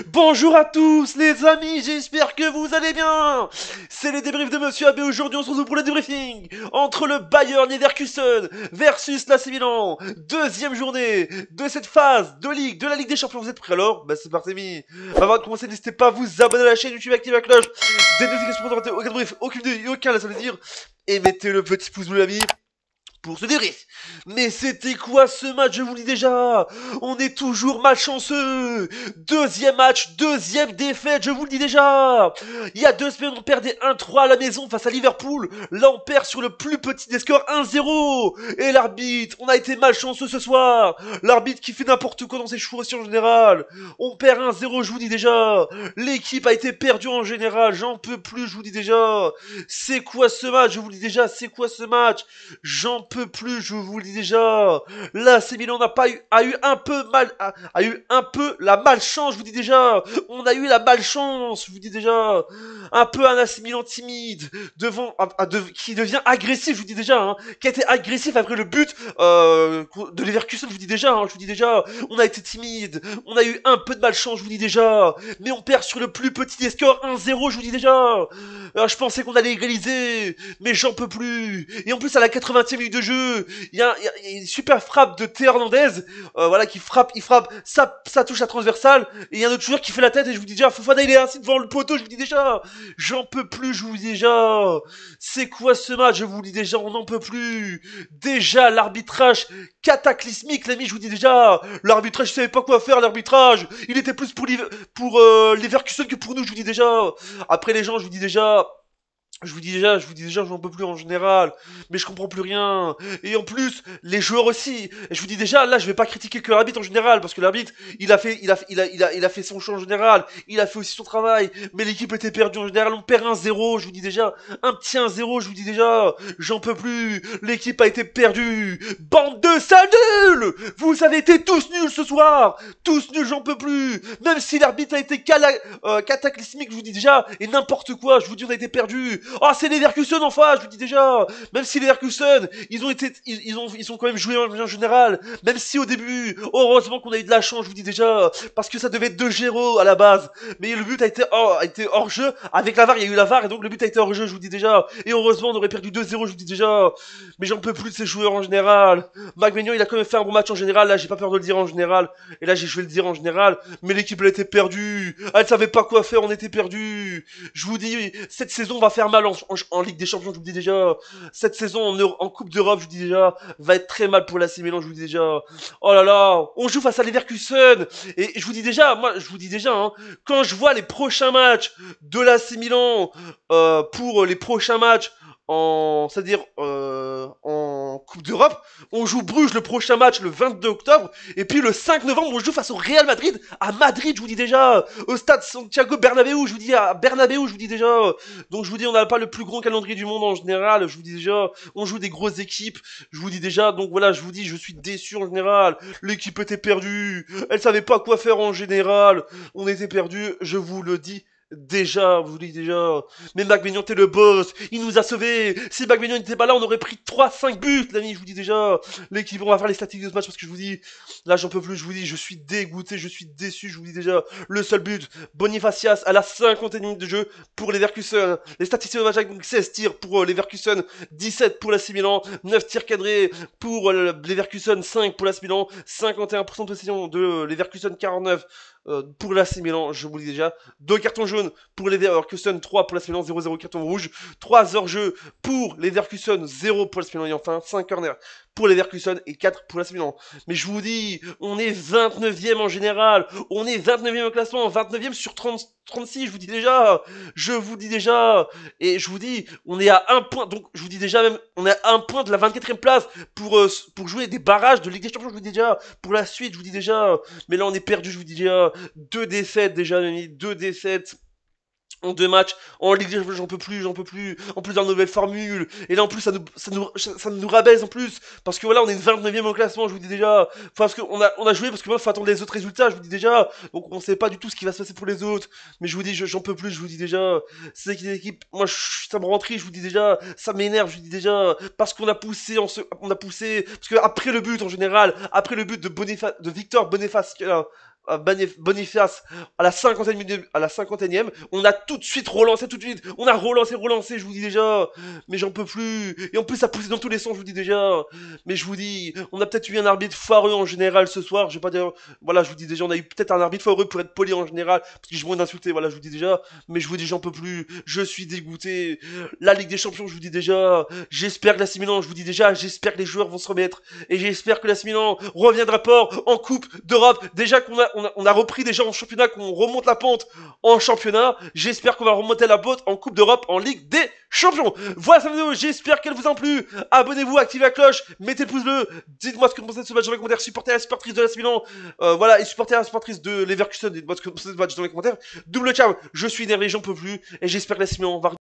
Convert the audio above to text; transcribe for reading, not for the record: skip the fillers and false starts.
Bonjour à tous les amis, j'espère que vous allez bien. C'est les débriefs de Monsieur AB. Aujourd'hui on se retrouve pour le débriefing entre le Bayern Leverkusen versus l'AC Milan. Deuxième journée de cette phase de Ligue, de la Ligue des Champions. Vous êtes prêts alors? Bah c'est parti. Avant de commencer, n'hésitez pas à vous abonner à la chaîne YouTube, activer la cloche des notifications pour ne rater aucun débrief, aucune vidéo, aucun laisse plaisir. Et mettez le petit pouce bleu l'ami pour ce débrief. Mais c'était quoi ce match? Je vous le dis déjà. On est toujours malchanceux. Deuxième match, deuxième défaite, je vous le dis déjà. Il y a 2 semaines, on perdait 1-3 à la maison face à Liverpool. Là, on perd sur le plus petit des scores 1-0. Et l'arbitre, on a été malchanceux ce soir. L'arbitre qui fait n'importe quoi dans ses choix aussi en général. On perd 1-0, je vous dis déjà. L'équipe a été perdue en général. J'en peux plus, je vous dis déjà. C'est quoi ce match? Je vous le dis déjà. C'est quoi ce match? J'en peux plus, je vous le dis déjà. Là, c'est Milan n'a pas eu, a eu un peu mal, a eu un peu la malchance, je vous dis déjà. On a eu la malchance, je vous dis déjà. Un peu un AC Milan timide, devant, qui devient agressif, je vous dis déjà, hein, qui a été agressif après le but de Leverkusen, je vous dis déjà, hein, je vous dis déjà. On a été timide, on a eu un peu de malchance, je vous dis déjà. Mais on perd sur le plus petit des scores, 1-0, je vous dis déjà. Je pensais qu'on allait égaliser, mais j'en peux plus. Et en plus, à la 80e minute de jeu, il y a une super frappe de Théo Hernandez, voilà, il frappe, ça touche la transversale, et il y a un autre joueur qui fait la tête, et je vous dis déjà, Fofana il est ainsi devant le poteau, je vous dis déjà, j'en peux plus, je vous dis déjà, c'est quoi ce match, je vous le dis déjà, on n'en peut plus, déjà l'arbitrage cataclysmique, l'ami, je vous dis déjà, l'arbitrage, il savait pas quoi faire, l'arbitrage, il était plus pour Leverkusen que pour nous, je vous dis déjà, après les gens, je vous dis déjà, j'en peux plus en général, mais je comprends plus rien. Et en plus, les joueurs aussi. Et je vous dis déjà, là, je vais pas critiquer que l'arbitre en général, parce que l'arbitre, il a fait son choix en général, il a fait aussi son travail, mais l'équipe était perdue en général, on perd 1-0, je vous dis déjà, un petit 1-0, je vous dis déjà, j'en peux plus, l'équipe a été perdue, bande de sales nuls! Vous avez été tous nuls ce soir, tous nuls, j'en peux plus, même si l'arbitre a été cataclysmique, je vous dis déjà, et n'importe quoi, je vous dis, on a été perdus. Oh, c'est les Leverkusen en face, je vous dis déjà. Même si les Leverkusen, ils sont quand même joués en général. Même si au début, heureusement qu'on a eu de la chance, je vous dis déjà, parce que ça devait être 2-0 à la base. Mais le but a été hors jeu. Avec la VAR, il y a eu la VAR, et donc le but a été hors jeu, je vous dis déjà. Et heureusement, on aurait perdu 2-0, je vous dis déjà. Mais j'en peux plus de ces joueurs en général. Magménion, il a quand même fait un bon match en général. Là, j'ai pas peur de le dire en général. Et là, je vais le dire en général. Mais l'équipe, elle était perdue. Elle savait pas quoi faire, on était perdus. Je vous dis, cette saison va faire mal en Ligue des Champions, je vous le dis déjà. Cette saison en Coupe d'Europe, je vous dis déjà, va être très mal pour l'AC Milan, je vous le dis déjà. Oh là là, on joue face à Leverkusen. Et je vous dis déjà, moi, je vous dis déjà, hein, quand je vois les prochains matchs de l'AC Milan, pour les prochains matchs c'est-à-dire en Coupe d'Europe, on joue Bruges le prochain match le 22 octobre, et puis le 5 novembre, on joue face au Real Madrid, à Madrid, je vous dis déjà, au stade Santiago Bernabéu, je vous dis, à Bernabéu, je vous dis déjà. Donc je vous dis, on n'a pas le plus grand calendrier du monde en général, je vous dis déjà, on joue des grosses équipes, je vous dis déjà, donc voilà, je vous dis, je suis déçu en général, l'équipe était perdue, elle savait pas quoi faire en général, on était perdus, je vous le dis. Déjà, vous le dites déjà. Mais McMahon t'es le boss, il nous a sauvés. Si McMahon n'était pas là, on aurait pris 3-5 buts, l'ami, je vous dis déjà. L'équipe, on va faire les statistiques de ce match parce que je vous dis, là j'en peux plus, je vous dis, je suis dégoûté, je suis déçu, je vous dis déjà. Le seul but, Bonifacias à la 50e minute de jeu pour les Leverkusen. Les statistiques de match avec 16 tirs pour les Leverkusen, 17 pour l'AC Milan, 9 tirs cadrés pour les Leverkusen, 5 pour l'AC Milan, 51% de possession de Leverkusen, 49 pour l'AC Milan, je vous le dis déjà. 2 cartons jaunes pour les Leverkusen, 3 pour l'AC Milan, 0-0 carton rouge. 3 hors-jeu pour les Leverkusen, 0 pour l'AC Milan. Et enfin, 5 corners pour les Leverkusen et 4 pour l'AC Milan. Mais je vous dis, on est 29e en général. On est 29e au classement, 29e sur 36, je vous dis déjà. Je vous dis déjà. Et je vous dis, on est à 1 point. Donc, je vous dis déjà même, on est à 1 point de la 24e place pour jouer des barrages de Ligue des Champions, je vous dis déjà. Pour la suite, je vous dis déjà. Mais là, on est perdu, je vous dis déjà. 2 défaites déjà, Denis, 2 défaites en 2 matchs, en Ligue des Champions, j'en peux plus, j'en peux plus, en plus dans la nouvelle formule, et là en plus ça nous rabaisse en plus, parce que voilà, on est 29e au classement, je vous dis déjà, enfin, parce qu'on a joué, parce que moi, faut attendre les autres résultats, je vous dis déjà, donc on sait pas du tout ce qui va se passer pour les autres, mais je vous dis, j'en peux plus, je vous dis déjà, c'est des équipes, moi, ça me rend triste, je vous dis déjà, ça m'énerve, je vous dis déjà, parce qu'on a poussé, on a poussé, parce que après le but, en général, après le but de Victor Boniface, Boniface à la 50e, on a tout de suite relancé, tout de suite, on a relancé, je vous dis déjà, mais j'en peux plus, et en plus ça poussait dans tous les sens, je vous dis déjà, mais je vous dis, on a peut-être eu un arbitre foireux en général ce soir, je vais pas dire, voilà, je vous dis déjà, on a eu peut-être un arbitre foireux pour être poli en général, parce que j'ai moins d'insulter, voilà, je vous dis déjà, mais je vous dis, j'en peux plus, je suis dégoûté, la Ligue des Champions, je vous dis déjà, j'espère que l'AC Milan, je vous dis déjà, j'espère que les joueurs vont se remettre, et j'espère que l'AC Milan reviendra pas en Coupe d'Europe. Déjà qu'on a repris déjà en championnat, qu'on remonte la pente en championnat. J'espère qu'on va remonter la pente en Coupe d'Europe, en Ligue des Champions. Voilà cette vidéo, j'espère qu'elle vous a plu. Abonnez-vous, activez la cloche, mettez le pouce bleu. Dites-moi ce que vous pensez de ce match dans les commentaires. Supportez la supportrice de l'AC Milan. Voilà, et supportez la supportrice de Leverkusen. Dites-moi ce que vous pensez de ce match dans les commentaires. Double ciao, je suis énervé, j'en peux plus. Et j'espère que l'AC Milan va